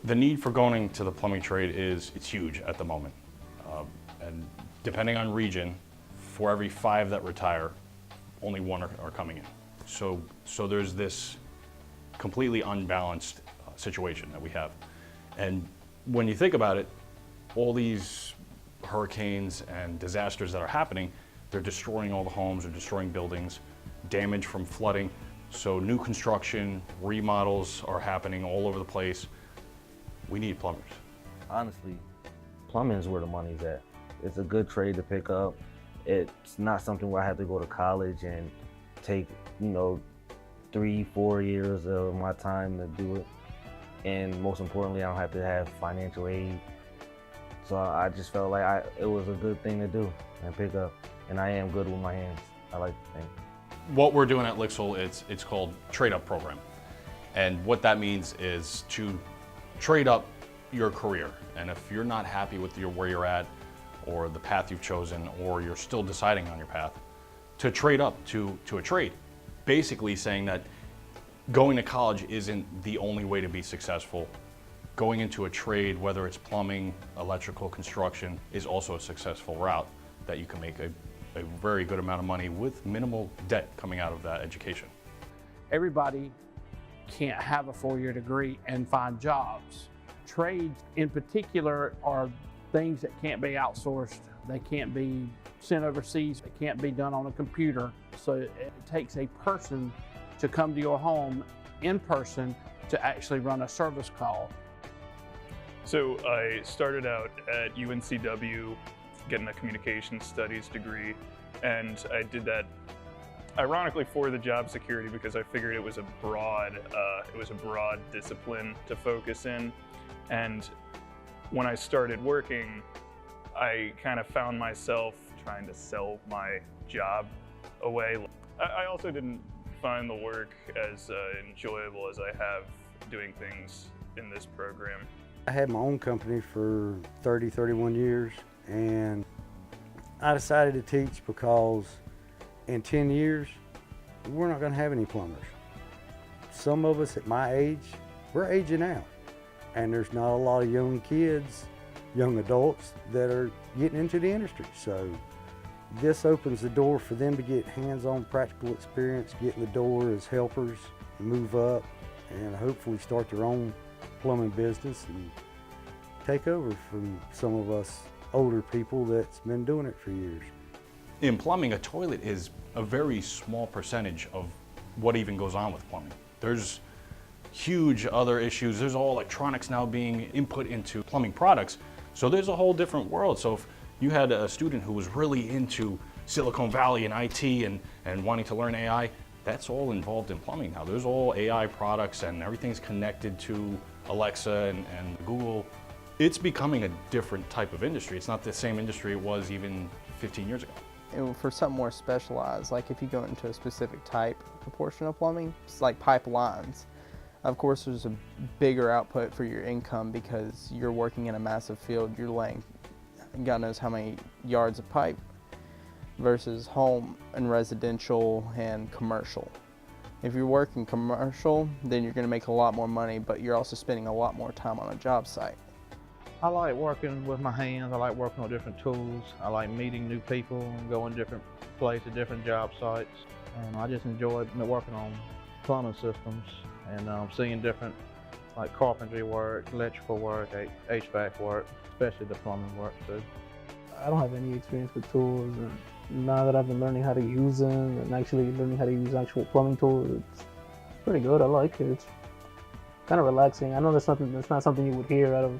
The need for going to the plumbing trade it's huge at the moment. And depending on region, for every 5 that retire, only 1 are coming in. So there's this completely unbalanced situation that we have. And when you think about it, all these hurricanes and disasters that are happening, they're destroying all the homes, they're destroying buildings, damage from flooding. So new construction, remodels are happening all over the place. We need plumbers. Honestly, plumbing is where the money's at. It's a good trade to pick up. It's not something where I have to go to college and take, 3-4 years of my time to do it. And most importantly, I don't have to have financial aid. So I just felt like it was a good thing to do and pick up. And I am good with my hands, I like to think. What we're doing at Lixil, it's called Trade Up Program. And what that means is to trade up your career. And if you're not happy with where you're at, or the path you've chosen, or you're still deciding on your path, to trade up to a trade. Basically saying that going to college isn't the only way to be successful. Going into a trade, whether it's plumbing, electrical, construction, is also a successful route that you can make a very good amount of money with minimal debt coming out of that education. Everybody can't have a 4-year degree and find jobs. Trades in particular are things that can't be outsourced. They can't be sent overseas. It can't be done on a computer. So it takes a person to come to your home in person to actually run a service call. So I started out at UNCW getting a communication studies degree, and I did that ironically for the job security because I figured it was a broad discipline to focus in. And when I started working, I kind of found myself trying to sell my job away. I also didn't find the work as enjoyable as I have doing things in this program. I had my own company for 31 years, and I decided to teach because in 10 years, we're not going to have any plumbers. Some of us at my age, we're aging out, and there's not a lot of young kids, young adults that are getting into the industry. So this opens the door for them to get hands-on practical experience, get in the door as helpers, move up, and hopefully start their own plumbing business and take over from some of us older people that's been doing it for years. In plumbing, a toilet is a very small percentage of what even goes on with plumbing. There's huge other issues. There's all electronics now being input into plumbing products. So there's a whole different world. So if you had a student who was really into Silicon Valley and IT and wanting to learn AI, that's all involved in plumbing now. There's all AI products and everything's connected to Alexa and Google. It's becoming a different type of industry. It's not the same industry it was even 15 years ago. For something more specialized, like if you go into a specific type or portion of plumbing, it's like pipelines. Of course, there's a bigger output for your income because you're working in a massive field. You're laying God knows how many yards of pipe versus home and residential and commercial. If you're working commercial, then you're going to make a lot more money, but you're also spending a lot more time on a job site. I like working with my hands. I like working on different tools. I like meeting new people and going different places, different job sites. And I just enjoy working on plumbing systems and seeing different like carpentry work, electrical work, HVAC work, especially the plumbing work too. I don't have any experience with tools, and now that I've been learning how to use them and actually learning how to use actual plumbing tools, it's pretty good. I like it. It's kind of relaxing. I know that's not something you would hear out of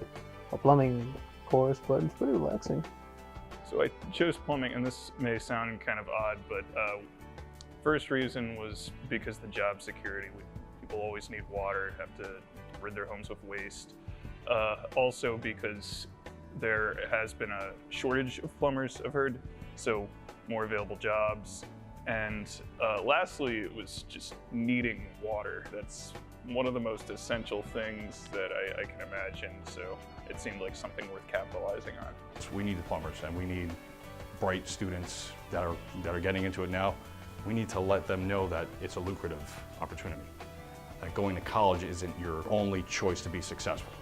a plumbing course, but it's pretty relaxing. So I chose plumbing, and this may sound kind of odd, but first reason was because the job security. People always need water, have to rid their homes of waste. Also because there has been a shortage of plumbers, I've heard, so more available jobs. And lastly, it was just needing water. That's one of the most essential things that I can imagine, so it seemed like something worth capitalizing on. We need the plumbers, and we need bright students that are getting into it now. We need to let them know that it's a lucrative opportunity, that going to college isn't your only choice to be successful.